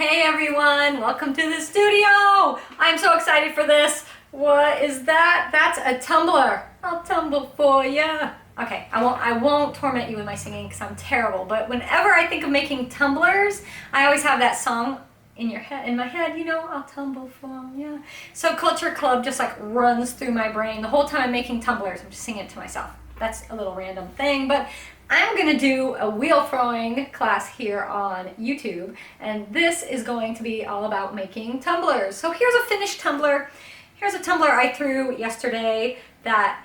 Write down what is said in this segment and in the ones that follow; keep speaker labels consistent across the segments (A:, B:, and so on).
A: Hey everyone, welcome to the studio! I'm so excited for this. What is that? That's a tumbler. I'll tumble for ya. Okay, I won't torment you with my singing because I'm terrible, but whenever I think of making tumblers, I always have that song in my head, you know, I'll tumble for ya. So Culture Club just like runs through my brain the whole time I'm making tumblers. I'm just singing it to myself. That's a little random thing, but I'm gonna do a wheel throwing class here on YouTube, and this is going to be all about making tumblers. So here's a finished tumbler. Here's a tumbler I threw yesterday that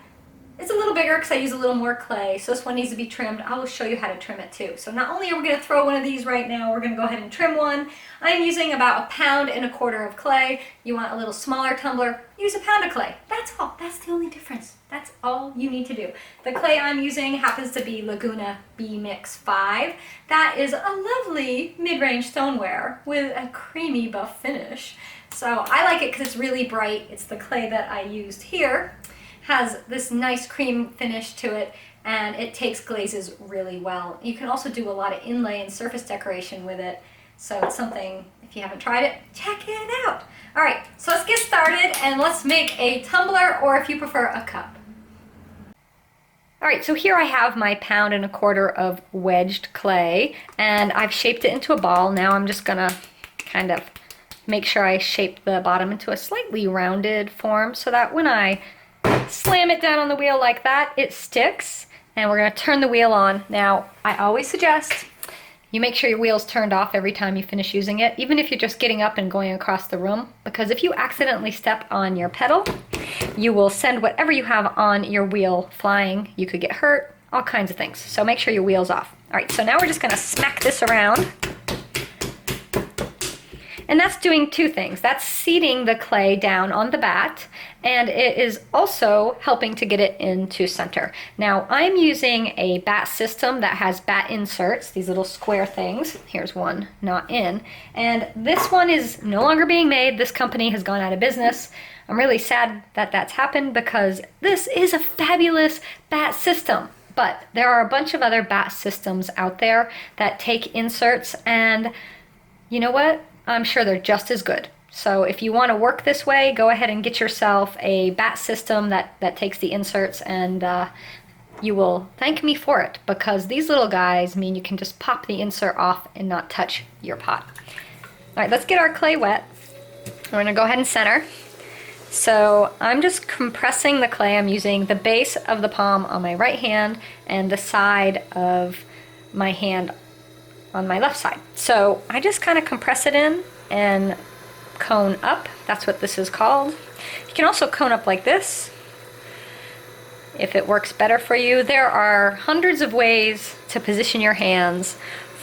A: is a little bigger because I use a little more clay, so this one needs to be trimmed. I will show you how to trim it too. So not only are we gonna throw one of these right now, we're gonna go ahead and trim one. I'm using about 1.25 pounds of clay. You want a little smaller tumbler, use 1 pound of clay. That's all, that's the only difference. That's all you need to do. The clay I'm using happens to be Laguna Bmix 5. That is a lovely mid-range stoneware with a creamy buff finish. So I like it because it's really bright. It's the clay that I used here. Has this nice cream finish to it, and it takes glazes really well. You can also do a lot of inlay and surface decoration with it. So it's something, if you haven't tried it, check it out. All right, so let's get started and let's make a tumbler, or if you prefer, a cup. All right, so here I have my 1.25 pounds of wedged clay, and I've shaped it into a ball. Now I'm just gonna kind of make sure I shape the bottom into a slightly rounded form so that when I slam it down on the wheel like that, it sticks. And we're gonna turn the wheel on. Now, I always suggest you make sure your wheel's turned off every time you finish using it, even if you're just getting up and going across the room, because if you accidentally step on your pedal, you will send whatever you have on your wheel flying. You could get hurt, all kinds of things. So make sure your wheel's off. All right, so now we're just gonna smack this around. And that's doing two things. That's seating the clay down on the bat, and it is also helping to get it into center. Now, I'm using a bat system that has bat inserts, these little square things. Here's one not in. And this one is no longer being made. This company has gone out of business. I'm really sad that that's happened because this is a fabulous bat system. But there are a bunch of other bat systems out there that take inserts, and you know what? I'm sure they're just as good. So if you want to work this way, go ahead and get yourself a bat system that takes the inserts, and you will thank me for it, because these little guys mean you can just pop the insert off and not touch your pot. All right, let's get our clay wet. We're gonna go ahead and center. So I'm just compressing the clay. I'm using the base of the palm on my right hand and the side of my hand on my left side. So I just kind of compress it in and cone up. That's what this is called. You can also cone up like this if it works better for you. There are hundreds of ways to position your hands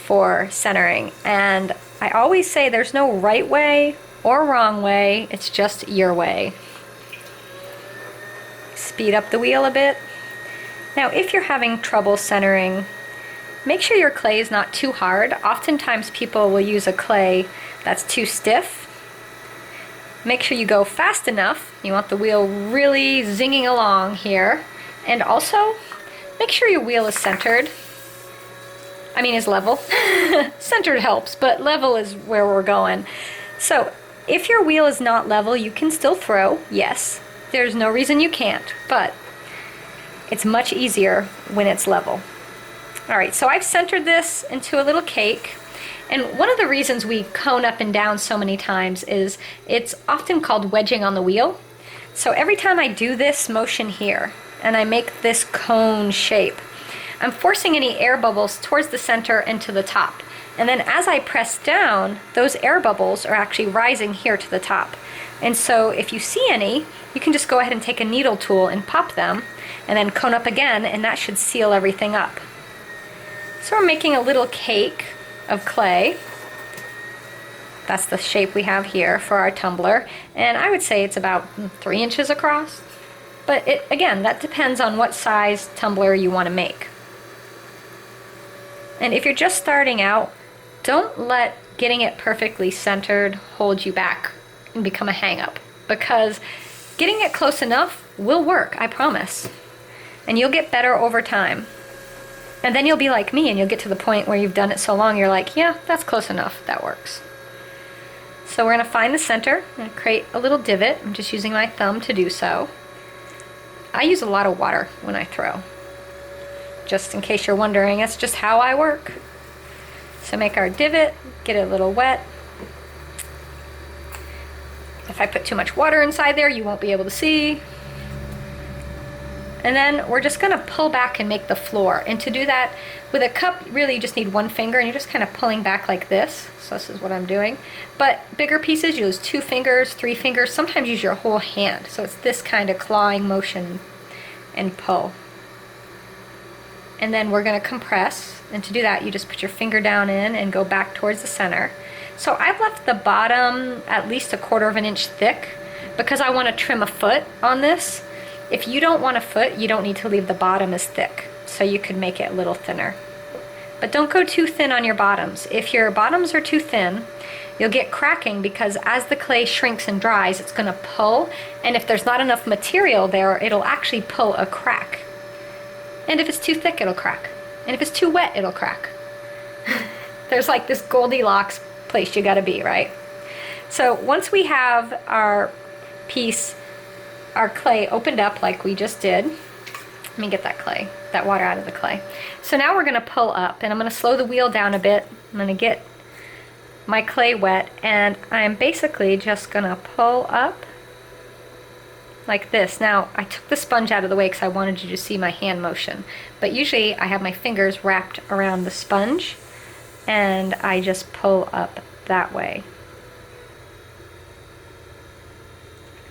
A: for centering, and I always say there's no right way or wrong way, it's just your way. Speed up the wheel a bit. Now, if you're having trouble centering, make sure your clay is not too hard. Oftentimes people will use a clay that's too stiff. Make sure you go fast enough. You want the wheel really zinging along here. And also, make sure your wheel is centered. I mean, is level. Centered helps, but level is where we're going. So, if your wheel is not level, you can still throw, yes. There's no reason you can't, but it's much easier when it's level. All right, so I've centered this into a little cake, and one of the reasons we cone up and down so many times is it's often called wedging on the wheel. So every time I do this motion here, and I make this cone shape, I'm forcing any air bubbles towards the center and to the top. And then as I press down, those air bubbles are actually rising here to the top. And so if you see any, you can just go ahead and take a needle tool and pop them, and then cone up again, and that should seal everything up. So we're making a little cake of clay. That's the shape we have here for our tumbler. And I would say it's about 3 inches across. But again, that depends on what size tumbler you want to make. And if you're just starting out, don't let getting it perfectly centered hold you back and become a hang-up, because getting it close enough will work, I promise. And you'll get better over time. And then you'll be like me, and you'll get to the point where you've done it so long, you're like, yeah, that's close enough, that works. So we're gonna find the center. I'm gonna create a little divot. I'm just using my thumb to do so. I use a lot of water when I throw. Just in case you're wondering, that's just how I work. So make our divot, get it a little wet. If I put too much water inside there, you won't be able to see. And then we're just gonna pull back and make the floor. And to do that, with a cup, really you just need one finger and you're just kind of pulling back like this. So this is what I'm doing. But bigger pieces, you use 2 fingers, 3 fingers, sometimes use your whole hand. So it's this kind of clawing motion and pull. And then we're gonna compress. And to do that, you just put your finger down in and go back towards the center. So I've left the bottom at least 1/4 inch thick because I want to trim a foot on this. If you don't want a foot, you don't need to leave the bottom as thick. So you could make it a little thinner. But don't go too thin on your bottoms. If your bottoms are too thin, you'll get cracking because as the clay shrinks and dries, it's going to pull. And if there's not enough material there, it'll actually pull a crack. And if it's too thick, it'll crack. And if it's too wet, it'll crack. There's like this Goldilocks place you gotta be, right? So once we have our piece, our clay opened up like we just did, let me get that water out of the clay. So now we're gonna pull up and I'm gonna slow the wheel down a bit. I'm gonna get my clay wet and I'm basically just gonna pull up like this. Now I took the sponge out of the way because I wanted you to see my hand motion, but usually I have my fingers wrapped around the sponge and I just pull up that way.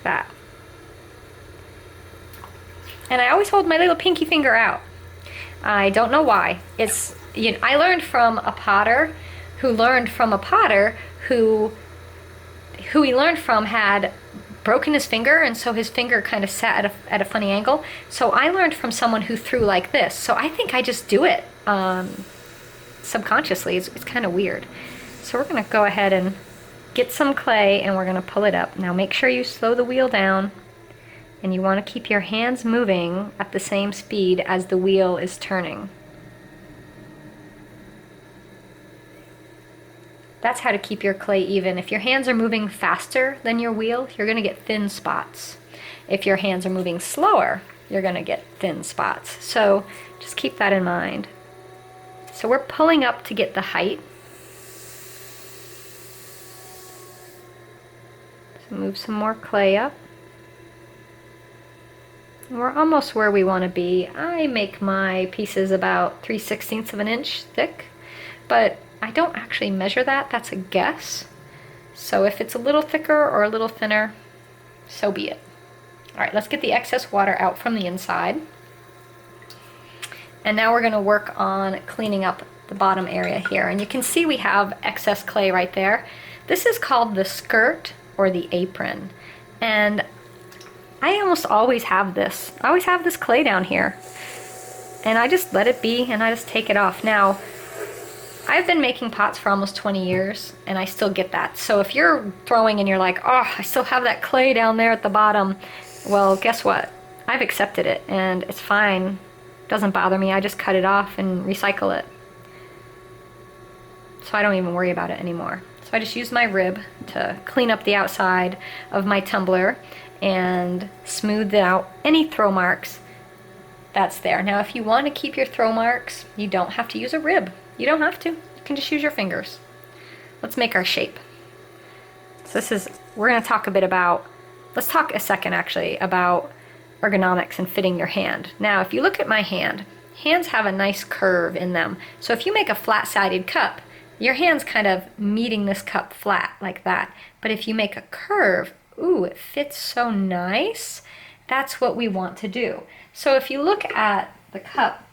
A: That. And I always hold my little pinky finger out. I don't know why. It's, you know, I learned from a potter who learned from a potter who he learned from had broken his finger, and so his finger kind of sat at a funny angle. So I learned from someone who threw like this. So I think I just do it subconsciously. It's kind of weird. So we're gonna go ahead and get some clay and we're gonna pull it up. Now make sure you slow the wheel down and you wanna keep your hands moving at the same speed as the wheel is turning. That's how to keep your clay even. If your hands are moving faster than your wheel, you're gonna get thin spots. If your hands are moving slower, you're gonna get thin spots. So just keep that in mind. So we're pulling up to get the height. So move some more clay up. We're almost where we want to be. I make my pieces about 3/16 of an inch thick, but I don't actually measure that. That's a guess. So if it's a little thicker or a little thinner, so be it. All right, let's get the excess water out from the inside. And now we're going to work on cleaning up the bottom area here. And you can see we have excess clay right there. This is called the skirt or the apron. And I almost always have this. I always have this clay down here. And I just let it be and I just take it off. Now, I've been making pots for almost 20 years and I still get that. So if you're throwing and you're like, oh, I still have that clay down there at the bottom, well, guess what? I've accepted it and it's fine. Doesn't bother me. I just cut it off and recycle it. So I don't even worry about it anymore. So I just use my rib to clean up the outside of my tumbler and smooth out any throw marks that's there. Now if you want to keep your throw marks, you don't have to use a rib. You don't have to. You can just use your fingers. Let's make our shape. So we're going to talk a bit about, let's talk a second actually about ergonomics and fitting your hand. Now if you look at my hand, hands have a nice curve in them. So if you make a flat-sided cup, your hand's kind of meeting this cup flat like that. But if you make a curve, ooh, it fits so nice. That's what we want to do. So if you look at the cup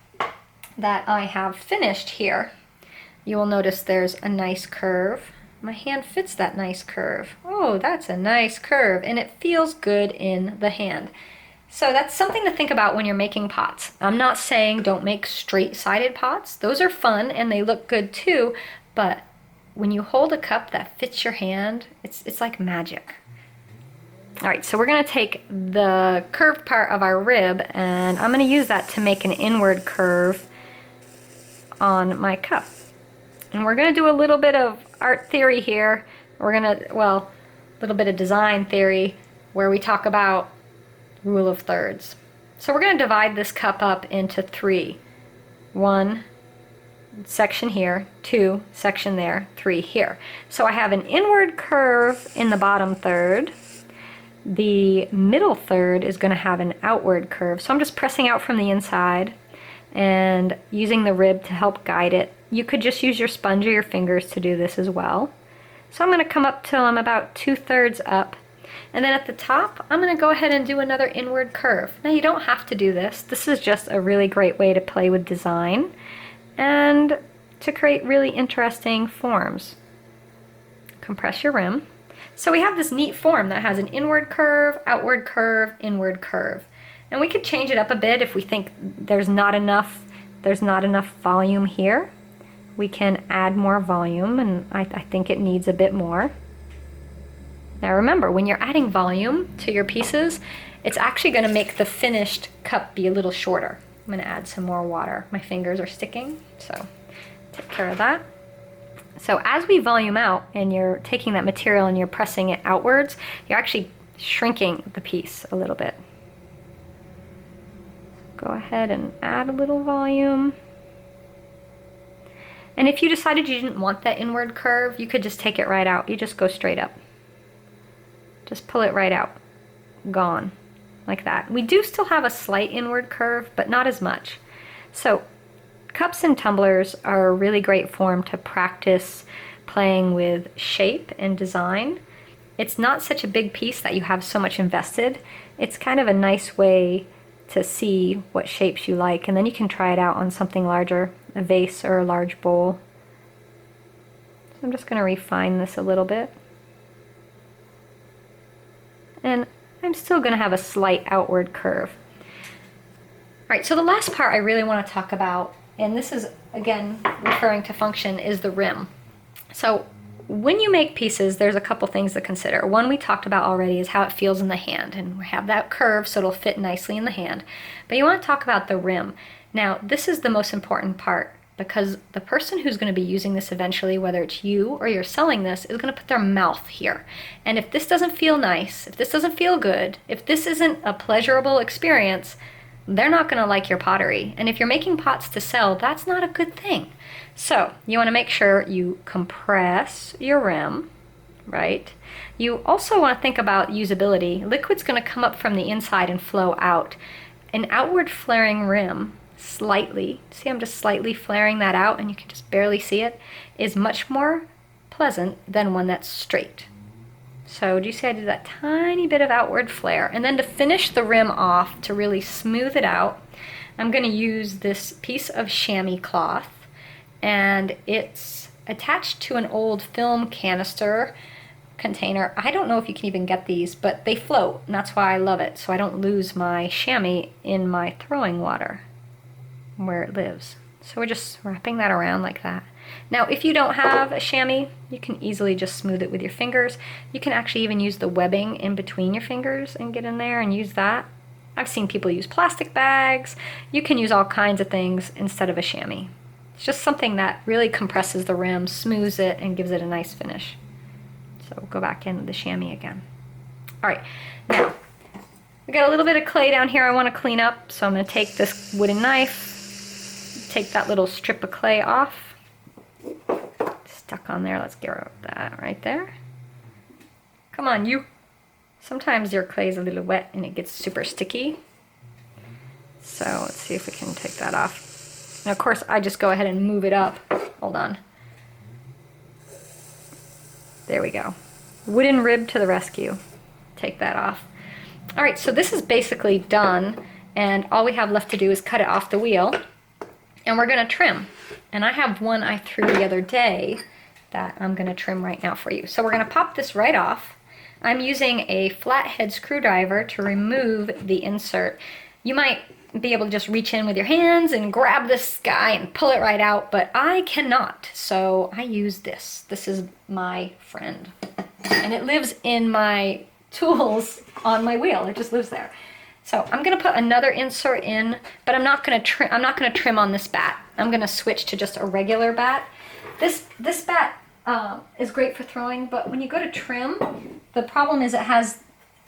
A: that I have finished here, you will notice there's a nice curve. My hand fits that nice curve. Oh, that's a nice curve, and it feels good in the hand. So that's something to think about when you're making pots. I'm not saying don't make straight-sided pots. Those are fun and they look good too, but when you hold a cup that fits your hand, it's like magic. All right, so we're gonna take the curved part of our rib and I'm gonna use that to make an inward curve on my cup. And we're gonna do a little bit of art theory here We're gonna, well, a little bit of design theory where we talk about rule of thirds. So we're gonna divide this cup up into 3. 1 section here, 2 section there, 3 here. So I have an inward curve in the bottom third. The middle third is going to have an outward curve. So I'm just pressing out from the inside and using the rib to help guide it. You could just use your sponge or your fingers to do this as well. So I'm going to come up till I'm about 2/3 up. And then at the top, I'm going to go ahead and do another inward curve. Now you don't have to do this. This is just a really great way to play with design and to create really interesting forms. Compress your rim. So we have this neat form that has an inward curve, outward curve, inward curve. And we could change it up a bit if we think there's not enough volume here. We can add more volume, and I think it needs a bit more. Now remember, when you're adding volume to your pieces, it's actually going to make the finished cup be a little shorter. I'm going to add some more water. My fingers are sticking, so take care of that. So as we volume out and you're taking that material and you're pressing it outwards, you're actually shrinking the piece a little bit. Go ahead and add a little volume. And if you decided you didn't want that inward curve, you could just take it right out. You just go straight up. Just pull it right out. Gone. Like that. We do still have a slight inward curve, but not as much. So cups and tumblers are a really great form to practice playing with shape and design. It's not such a big piece that you have so much invested. It's kind of a nice way to see what shapes you like, and then you can try it out on something larger, a vase or a large bowl. So I'm just going to refine this a little bit. And I'm still going to have a slight outward curve. All right, so the last part I really want to talk about, and this is, again, referring to function, is the rim. So when you make pieces, there's a couple things to consider. One we talked about already is how it feels in the hand, and we have that curve so it'll fit nicely in the hand. But you want to talk about the rim. Now, this is the most important part, because the person who's going to be using this eventually, whether it's you or you're selling this, is going to put their mouth here. And if this doesn't feel nice, if this doesn't feel good, if this isn't a pleasurable experience, they're not going to like your pottery. And if you're making pots to sell, that's not a good thing. So you want to make sure you compress your rim, right? You also want to think about usability. Liquid's going to come up from the inside and flow out. An outward flaring rim, slightly, see I'm just slightly flaring that out and you can just barely see it, is much more pleasant than one that's straight. So do you see I did that tiny bit of outward flare? And then to finish the rim off, to really smooth it out, I'm going to use this piece of chamois cloth, and it's attached to an old film canister container. I don't know if you can even get these, but they float, and that's why I love it, so I don't lose my chamois in my throwing water where it lives. So we're just wrapping that around like that. Now, if you don't have a chamois, you can easily just smooth it with your fingers. You can actually even use the webbing in between your fingers and get in there and use that. I've seen people use plastic bags. You can use all kinds of things instead of a chamois. It's just something that really compresses the rim, smooths it, and gives it a nice finish. So we'll go back in with the chamois again. All right, now, we got a little bit of clay down here I want to clean up, so I'm going to take this wooden knife, take that little strip of clay off. Stuck on there, let's get rid of that right there. Come on, you. Sometimes your clay is a little wet and it gets super sticky. So let's see if we can take that off. And of course, I just go ahead and move it up. Hold on. There we go. Wooden rib to the rescue. Take that off. All right, so this is basically done, and all we have left to do is cut it off the wheel, and we're gonna trim. And I have one I threw the other day that I'm gonna trim right now for you. So we're gonna pop this right off. I'm using a flathead screwdriver to remove the insert. You might be able to just reach in with your hands and grab this guy and pull it right out, but I cannot, so I use this. This is my friend, and it lives in my tools on my wheel. It just lives there. So I'm gonna put another insert in, but I'm not gonna trim on this bat. I'm gonna switch to just a regular bat. This bat is great for throwing, but when you go to trim, the problem is it has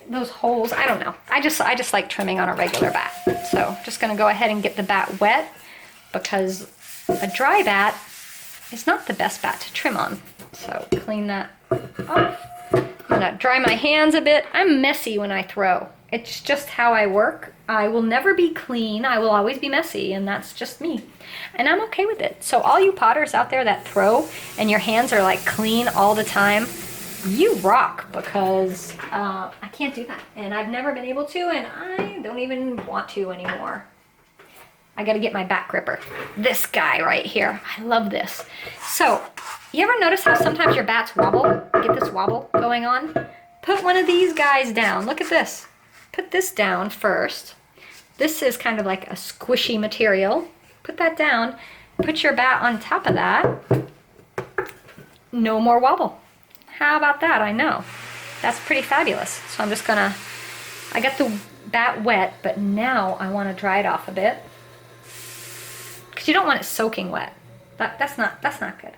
A: those holes. I don't know. I just like trimming on a regular bat. So just gonna go ahead and get the bat wet, because a dry bat is not the best bat to trim on. So clean that off. I'm gonna dry my hands a bit. I'm messy when I throw. It's just how I work. I will never be clean. I will always be messy, and that's just me. And I'm okay with it. So all you potters out there that throw and your hands are like clean all the time, you rock, because I can't do that. And I've never been able to, and I don't even want to anymore. I gotta get my back gripper. This guy right here. I love this. So, you ever notice how sometimes your bats wobble? Get this wobble going on? Put one of these guys down. Look at this. Put this down first. This is kind of like a squishy material. Put that down. Put your bat on top of that. No more wobble. How about that? I know. That's pretty fabulous. So I'm just gonna, I got the bat wet, but now I want to dry it off a bit. Because you don't want it soaking wet. That's not good.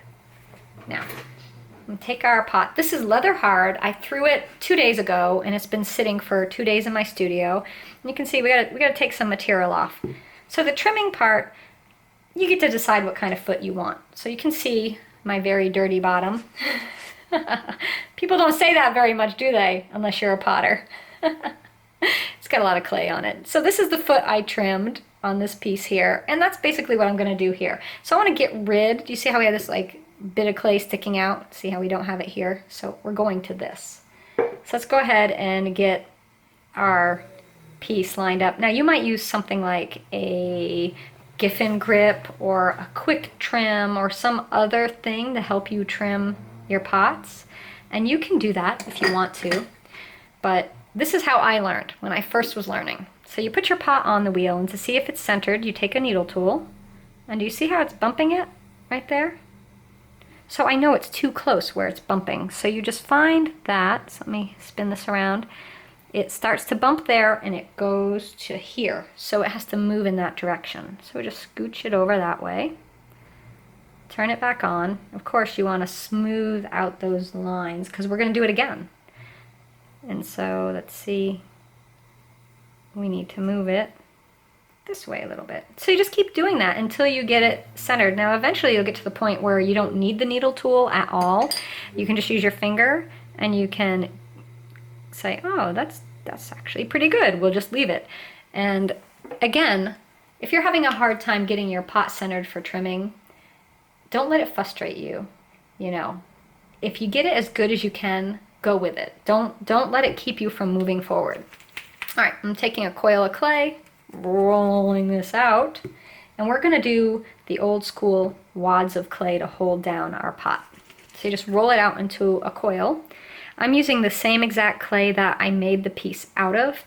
A: Now, I'm gonna take our pot. This is leather hard. I threw it 2 days ago, and it's been sitting for 2 days in my studio. And you can see we gotta take some material off. So the trimming part, you get to decide what kind of foot you want. So you can see my very dirty bottom. People don't say that very much, do they? Unless you're a potter. It's got a lot of clay on it. So this is the foot I trimmed on this piece here, and that's basically what I'm going to do here. So I want to get rid, do you see how we have this like bit of clay sticking out? See how we don't have it here? So we're going to this. So let's go ahead and get our piece lined up. Now you might use something like a Giffen grip or a quick trim or some other thing to help you trim your pots, and you can do that if you want to, but this is how I learned when I first was learning. So you put your pot on the wheel, and to see if it's centered, you take a needle tool, and do you see how it's bumping it right there? So I know it's too close where it's bumping, so you just find that, so let me spin this around, it starts to bump there and it goes to here, so it has to move in that direction. So just scooch it over that way. Turn it back on. Of course you want to smooth out those lines because we're going to do it again. And so let's see, we need to move it this way a little bit. So you just keep doing that until you get it centered. Now eventually you'll get to the point where you don't need the needle tool at all. You can just use your finger and you can say, oh, that's actually pretty good. We'll just leave it. And again, if you're having a hard time getting your pot centered for trimming, don't let it frustrate you. You know, if you get it as good as you can, go with it. Don't let it keep you from moving forward. All right, I'm taking a coil of clay, rolling this out, and we're gonna do the old school wads of clay to hold down our pot. So you just roll it out into a coil. I'm using the same exact clay that I made the piece out of.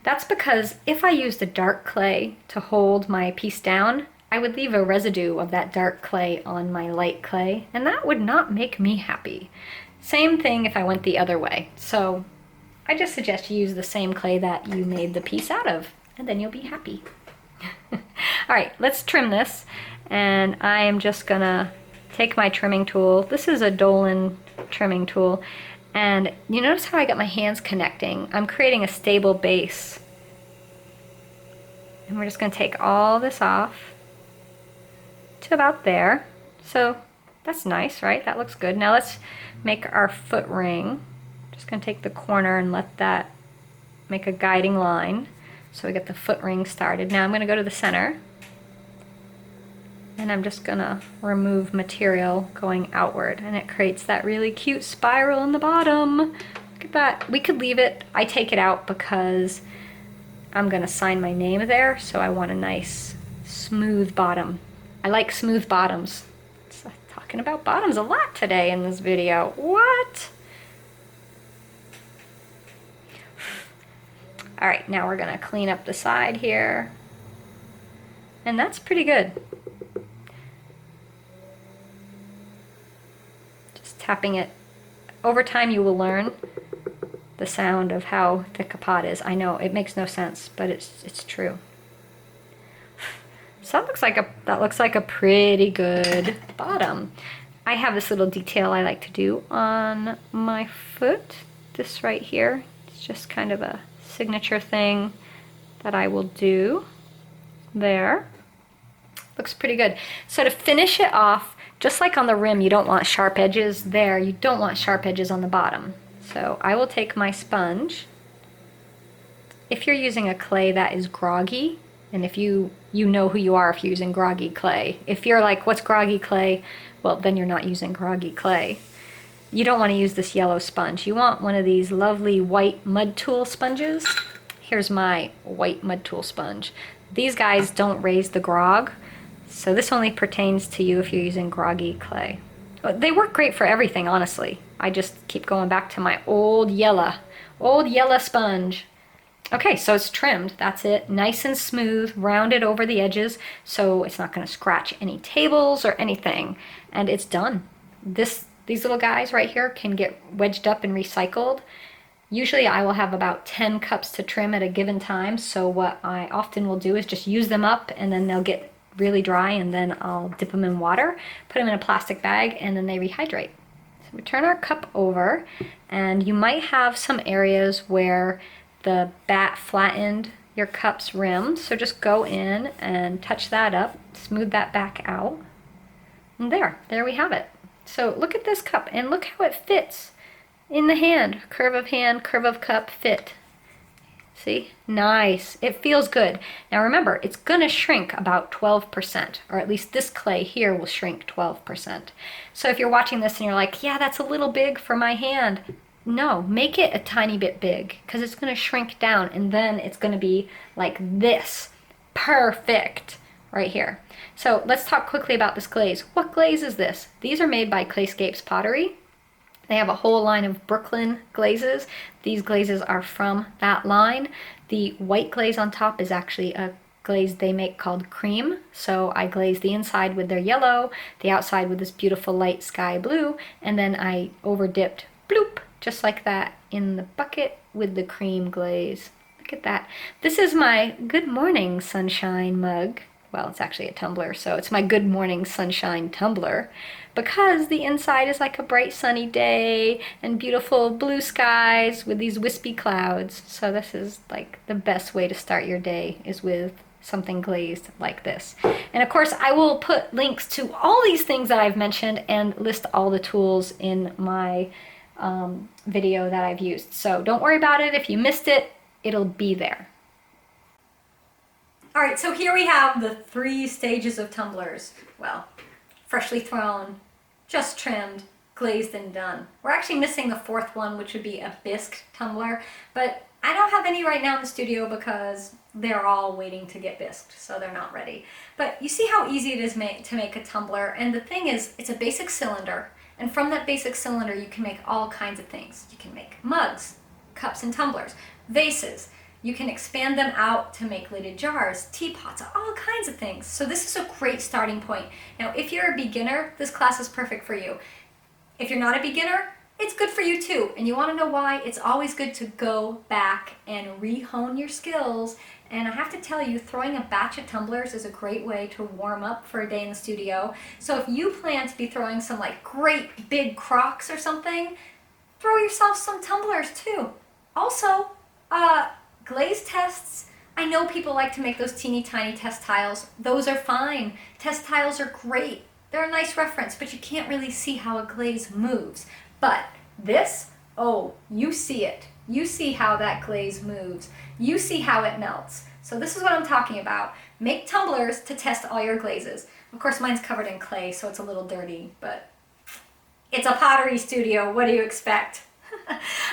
A: That's because if I used a dark clay to hold my piece down, I would leave a residue of that dark clay on my light clay, and that would not make me happy. Same thing if I went the other way. So I just suggest you use the same clay that you made the piece out of, and then you'll be happy. All right, let's trim this, and I am just gonna take my trimming tool. This is a Dolan trimming tool, and you notice how I got my hands connecting. I'm creating a stable base. And we're just gonna take all this off to about there. So that's nice, right? That looks good. Now let's make our foot ring. Just gonna take the corner and let that make a guiding line. So we get the foot ring started. Now I'm gonna go to the center, and I'm just gonna remove material going outward, and it creates that really cute spiral in the bottom. Look at that. We could leave it. I take it out because I'm gonna sign my name there, so I want a nice smooth bottom. I like smooth bottoms. So, talking about bottoms a lot today in this video. What? All right, now we're gonna clean up the side here. And that's pretty good. Just tapping it. Over time you will learn the sound of how thick a pot is. I know, it makes no sense, but it's true. So that looks like a pretty good bottom. I have this little detail I like to do on my foot. This right here. It's just kind of a signature thing that I will do there. Looks pretty good. So to finish it off, just like on the rim, you don't want sharp edges there. You don't want sharp edges on the bottom. So I will take my sponge. If you're using a clay that is groggy, and if you know who you are if you're using groggy clay. If you're like, what's groggy clay? Well, then you're not using groggy clay. You don't want to use this yellow sponge. You want one of these lovely white mud tool sponges. Here's my white mud tool sponge. These guys don't raise the grog, so this only pertains to you if you're using groggy clay. They work great for everything, honestly. I just keep going back to my old yellow sponge. Okay, so it's trimmed, that's it. Nice and smooth, rounded over the edges, so it's not gonna scratch any tables or anything. And it's done. These little guys right here can get wedged up and recycled. Usually I will have about 10 cups to trim at a given time, so what I often will do is just use them up and then they'll get really dry and then I'll dip them in water, put them in a plastic bag, and then they rehydrate. So we turn our cup over, and you might have some areas where the bat flattened your cup's rim, so just go in and touch that up, smooth that back out, and there we have it. So look at this cup and look how it fits in the hand, curve of cup, fit. See, nice, it feels good. Now remember, it's gonna shrink about 12%, or at least this clay here will shrink 12%. So if you're watching this and you're like, yeah, that's a little big for my hand, no, make it a tiny bit big, because it's going to shrink down and then it's going to be like this. Perfect right here. So let's talk quickly about this glaze. What glaze is this? These are made by Clayscapes Pottery. They have a whole line of Brooklyn glazes. These glazes are from that line. The white glaze on top is actually a glaze they make called cream. So I glaze the inside with their yellow, the outside with this beautiful light sky blue, and then I over dipped, bloop, just like that in the bucket with the cream glaze. Look at that. This is my Good Morning Sunshine mug. Well, it's actually a tumbler, so it's my Good Morning Sunshine tumbler, because the inside is like a bright sunny day and beautiful blue skies with these wispy clouds. So this is like the best way to start your day, is with something glazed like this. And of course, I will put links to all these things that I've mentioned and list all the tools in my video that I've used. So don't worry about it. If you missed it, it'll be there. All right, so here we have the 3 stages of tumblers. Well, freshly thrown, just trimmed, glazed, and done. We're actually missing the 4th one, which would be a bisque tumbler, but I don't have any right now in the studio because they're all waiting to get bisqued, so they're not ready. But you see how easy it is to make a tumbler, and the thing is, it's a basic cylinder. And from that basic cylinder, you can make all kinds of things. You can make mugs, cups and tumblers, vases. You can expand them out to make lidded jars, teapots, all kinds of things. So this is a great starting point. Now, if you're a beginner, this class is perfect for you. If you're not a beginner, it's good for you too. And you want to know why? It's always good to go back and re-hone your skills. And I have to tell you, throwing a batch of tumblers is a great way to warm up for a day in the studio. So if you plan to be throwing some like great big crocs or something, throw yourself some tumblers too. Also, glaze tests. I know people like to make those teeny tiny test tiles. Those are fine. Test tiles are great. They're a nice reference, but you can't really see how a glaze moves. But this, oh, you see it. You see how that glaze moves. You see how it melts. So this is what I'm talking about. Make tumblers to test all your glazes. Of course, mine's covered in clay, so it's a little dirty, but it's a pottery studio. What do you expect?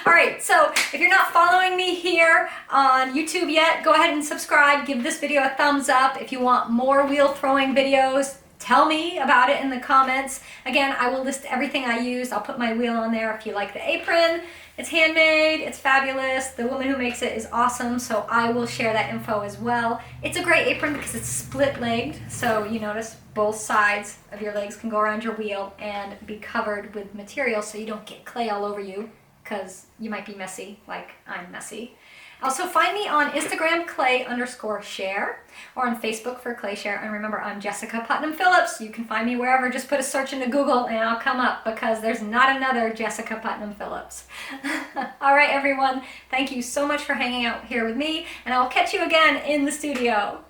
A: All right, so if you're not following me here on YouTube yet, go ahead and subscribe. Give this video a thumbs up. If you want more wheel throwing videos, tell me about it in the comments. Again, I will list everything I use. I'll put my wheel on there. If you like the apron, it's handmade, it's fabulous. The woman who makes it is awesome, so I will share that info as well. It's a great apron because it's split-legged, so you notice both sides of your legs can go around your wheel and be covered with material so you don't get clay all over you, because you might be messy like I'm messy. Also find me on Instagram, clay_share, or on Facebook for Clay Share. And remember, I'm Jessica Putnam-Phillips. You can find me wherever. Just put a search into Google and I'll come up, because there's not another Jessica Putnam-Phillips. All right, everyone. Thank you so much for hanging out here with me, and I'll catch you again in the studio.